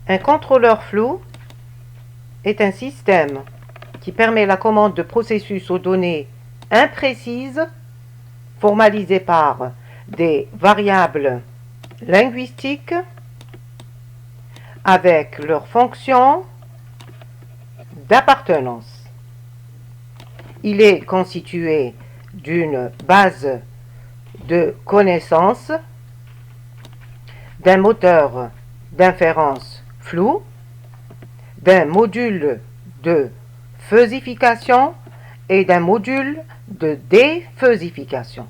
Un contrôleur flou est un système qui permet la commande de processus aux données imprécises formalisées par des variables linguistiques avec leurs fonctions d'appartenance. Il est constitué d'une base de connaissances, d'un moteur d'inférence flou, d'un module de fuzzification et d'un module de défuzzification.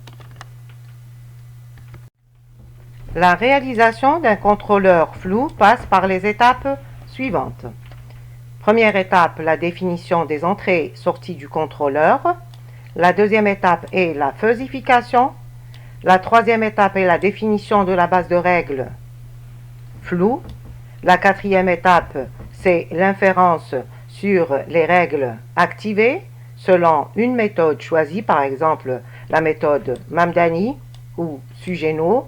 La réalisation d'un contrôleur flou passe par les étapes suivantes. Première étape, la définition des entrées-sorties du contrôleur. La deuxième étape est la fuzzification. La troisième étape est la définition de la base de règles floue. La quatrième étape, c'est l'inférence sur les règles activées selon une méthode choisie, par exemple la méthode Mamdani ou Sugeno.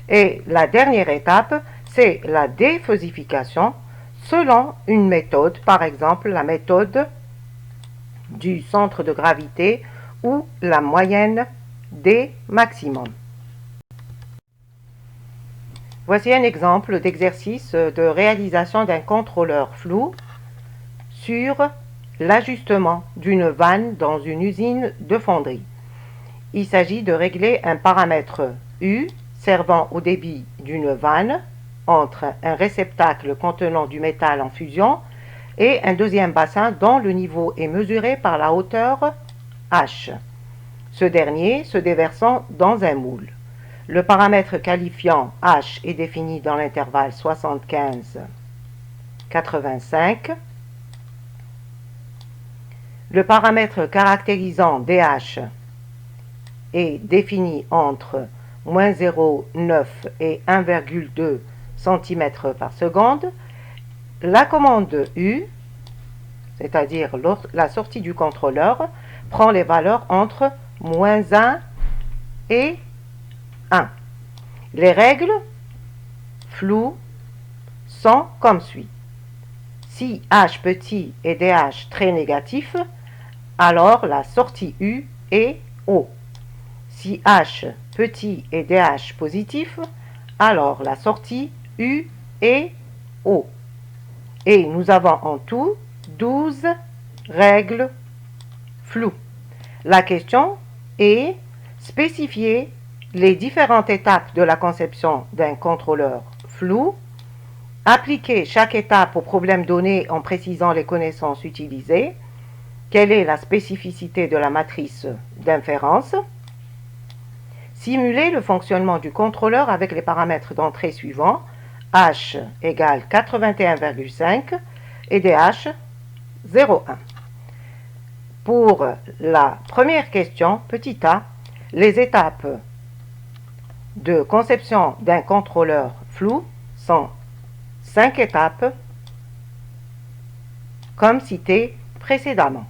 Et la dernière étape, c'est la défuzzification selon une méthode, par exemple la méthode du centre de gravité ou la moyenne des maximums. Voici un exemple d'exercice de réalisation d'un contrôleur flou sur l'ajustement d'une vanne dans une usine de fonderie. Il s'agit de régler un paramètre U servant au débit d'une vanne entre un réceptacle contenant du métal en fusion et un deuxième bassin dont le niveau est mesuré par la hauteur H, ce dernier se déversant dans un moule. Le paramètre qualifiant H est défini dans l'intervalle 75-85. Le paramètre caractérisant DH est défini entre moins 0,9 et 1,2 cm par seconde. La commande U, c'est-à-dire la sortie du contrôleur, prend les valeurs entre moins 1 et 1. Les règles floues sont comme suit. Si H petit et DH très négatif, alors la sortie U est O. Si H petit et DH positif, alors la sortie U est O. Et nous avons en tout 12 règles floues. La question est spécifier les différentes étapes de la conception d'un contrôleur flou, appliquer chaque étape au problème donné en précisant les connaissances utilisées, quelle est la spécificité de la matrice d'inférence, simuler le fonctionnement du contrôleur avec les paramètres d'entrée suivants, H égale 81,5 et DH 0,1. Pour la première question, petit a, les étapes de conception d'un contrôleur flou sont 5 étapes, comme cité précédemment.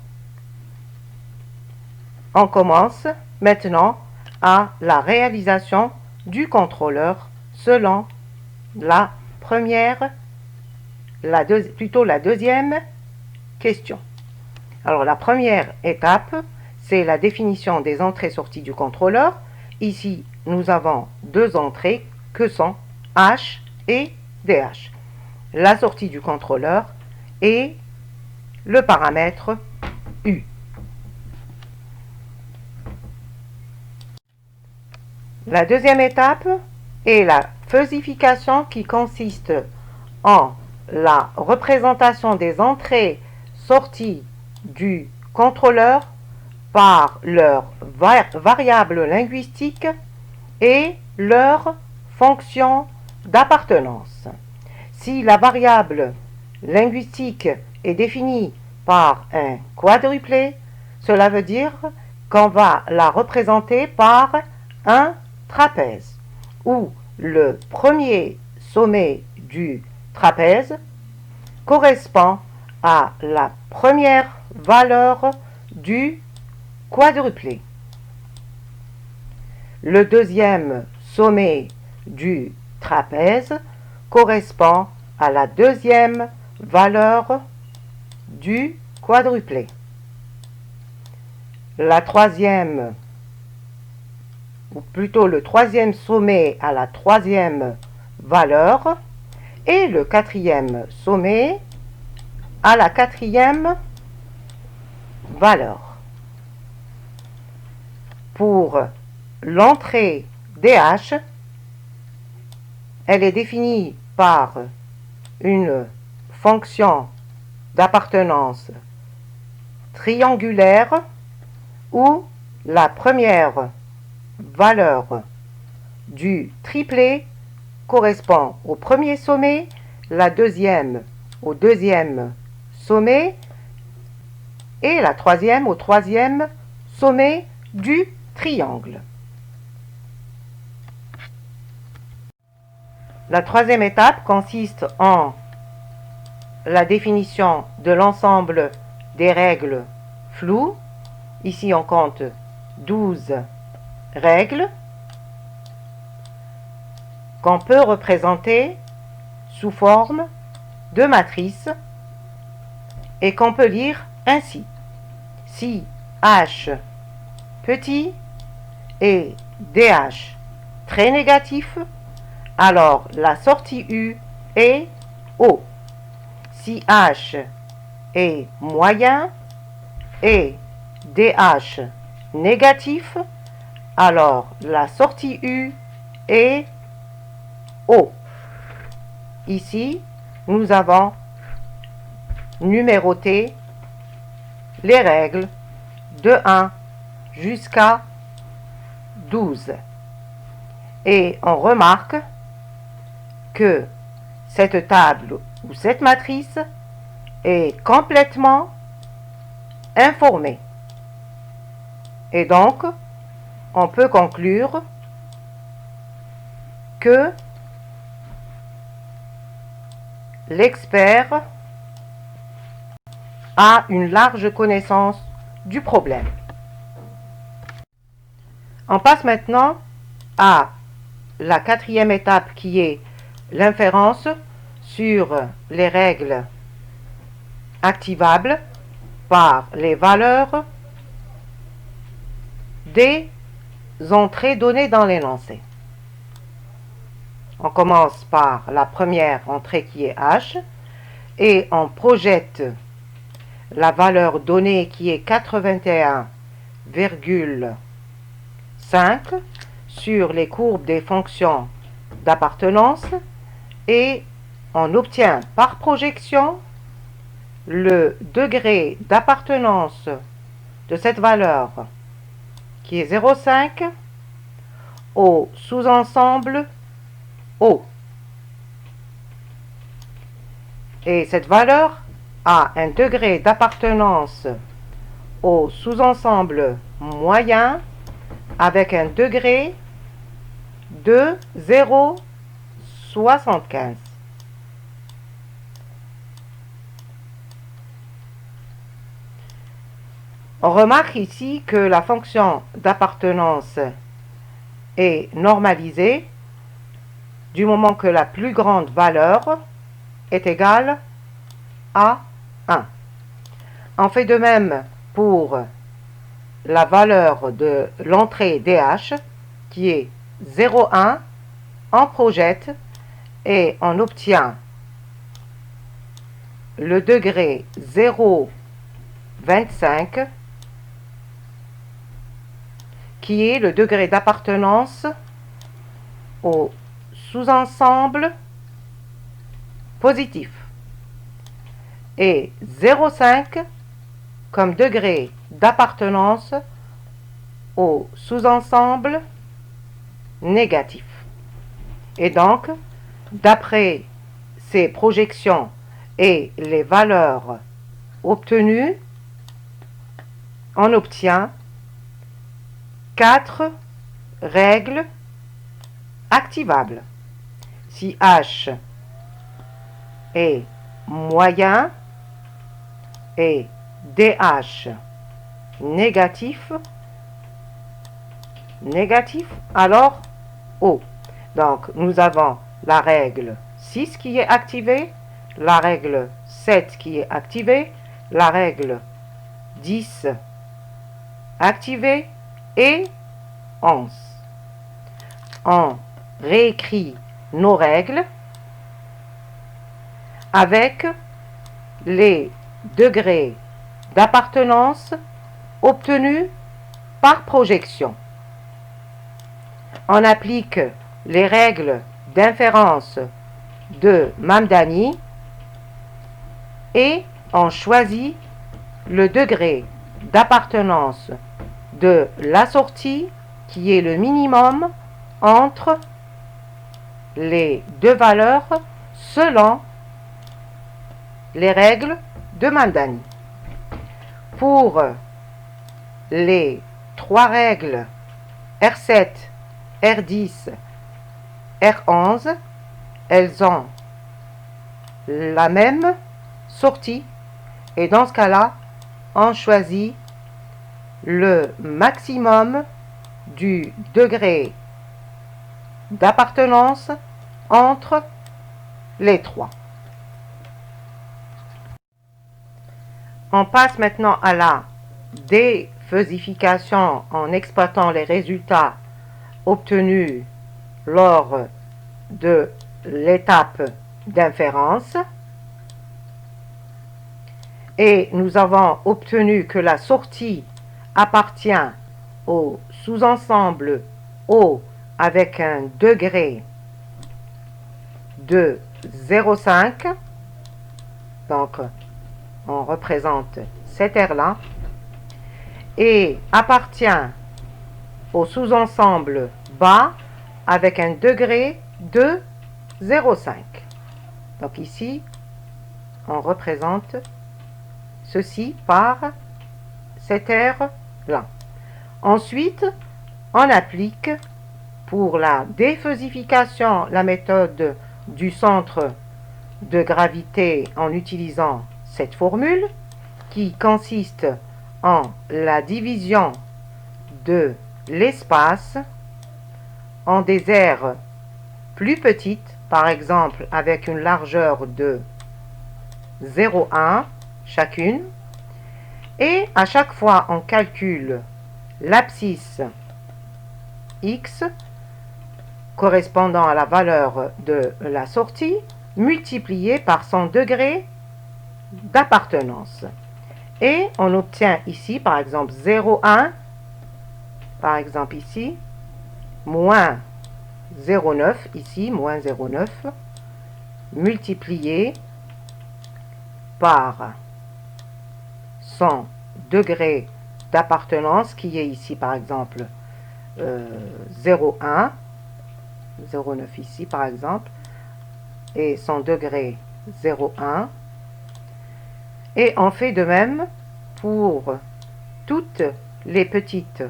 On commence maintenant à la réalisation du contrôleur selon la deuxième question. Alors la première étape, c'est la définition des entrées-sorties du contrôleur. Ici, nous avons deux entrées que sont H et DH. La sortie du contrôleur et le paramètre U. La deuxième étape est la fuzzification qui consiste en la représentation des entrées-sorties du contrôleur par leurs variables linguistiques et leurs fonctions d'appartenance. Si la variable linguistique est définie par un quadruplé, cela veut dire qu'on va la représenter par un trapèze, où le premier sommet du trapèze correspond à la première valeur du quadruplé. Le deuxième sommet du trapèze correspond à la deuxième valeur du quadruplé. La troisième, ou plutôt le troisième sommet à la troisième valeur et le quatrième sommet à la quatrième valeur. Pour l'entrée DH, elle est définie par une fonction d'appartenance triangulaire où la première valeur du triplet correspond au premier sommet, la deuxième au deuxième sommet et la troisième au troisième sommet du triangle. La troisième étape consiste en la définition de l'ensemble des règles floues. Ici, on compte 12 règles qu'on peut représenter sous forme de matrice et qu'on peut lire ainsi. Si H petit et DH très négatif, alors la sortie U est O. Si H est moyen et DH négatif, alors la sortie U est O. Ici, nous avons numéroté les règles de 1 jusqu'à 12. Et on remarque que cette table ou cette matrice est complètement informée. Et donc, on peut conclure que l'expert a une large connaissance du problème. On passe maintenant à la quatrième étape qui est l'inférence sur les règles activables par les valeurs des entrées données dans l'énoncé. On commence par la première entrée qui est H et on projette la valeur donnée qui est 81,5 sur les courbes des fonctions d'appartenance et on obtient par projection le degré d'appartenance de cette valeur qui est 0,5 au sous-ensemble O. Et cette valeur a un degré d'appartenance au sous-ensemble moyen avec un degré de 0,75. On remarque ici que la fonction d'appartenance est normalisée du moment que la plus grande valeur est égale à 1. On fait de même pour la valeur de l'entrée DH qui est 0,1, on projette et on obtient le degré 0,25 qui est le degré d'appartenance au sous-ensemble positif et 0,5 comme degré d'appartenance au sous-ensemble négatif. Et donc, d'après ces projections et les valeurs obtenues, on obtient 4 règles activables. Si H est moyen et DH négatif, alors O. Donc, nous avons la règle 6 qui est activée, la règle 7 qui est activée, la règle 10 activée et 11. On réécrit nos règles avec les degrés d'appartenance obtenus par projection. On applique les règles d'inférence de Mamdani et on choisit le degré d'appartenance de la sortie qui est le minimum entre les deux valeurs selon les règles de Mamdani. Pour les trois règles R7, R10, R11, elles ont la même sortie et dans ce cas-là, on choisit le maximum du degré d'appartenance entre les trois. On passe maintenant à la défeusification en exploitant les résultats obtenus lors de l'étape d'inférence. Et nous avons obtenu que la sortie appartient au sous-ensemble O avec un degré de 0,5. Donc, on représente cette aire-là. Et appartient au sous-ensemble bas avec un degré de 0,5. Donc ici, on représente ceci par cette aire-là. Ensuite, on applique pour la défeusification la méthode du centre de gravité en utilisant cette formule qui consiste en la division de l'espace en des aires plus petites, par exemple avec une largeur de 0,1 chacune, et à chaque fois on calcule l'abscisse x correspondant à la valeur de la sortie multipliée par son degré d'appartenance. Et on obtient ici, par exemple, 0,1, par exemple ici, moins 0,9, ici, moins 0,9, multiplié par son degré d'appartenance, qui est ici, par exemple, 0,1, 0,9 ici, par exemple, et son degré 0,1. Et on fait de même pour toutes les petites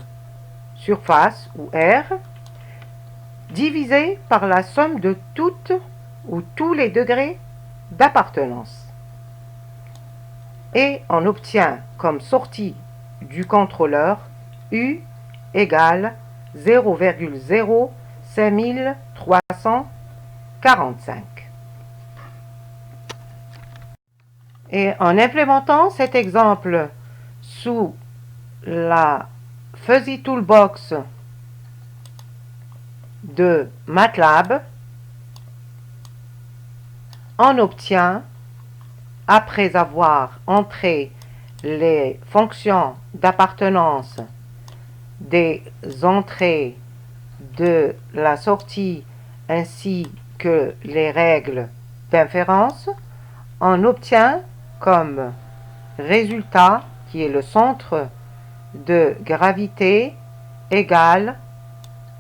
surfaces ou aires divisées par la somme de toutes ou tous les degrés d'appartenance. Et on obtient comme sortie du contrôleur U égale 0,05345. Et en implémentant cet exemple sous la Fuzzy Toolbox de MATLAB, on obtient, après avoir entré les fonctions d'appartenance des entrées de la sortie ainsi que les règles d'inférence, on obtient comme résultat, qui est le centre de gravité égal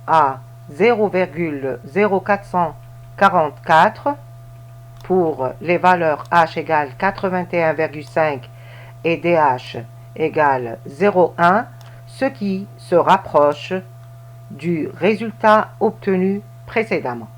à 0,0444 pour les valeurs H égale 81,5 et DH égale 0,1, ce qui se rapproche du résultat obtenu précédemment.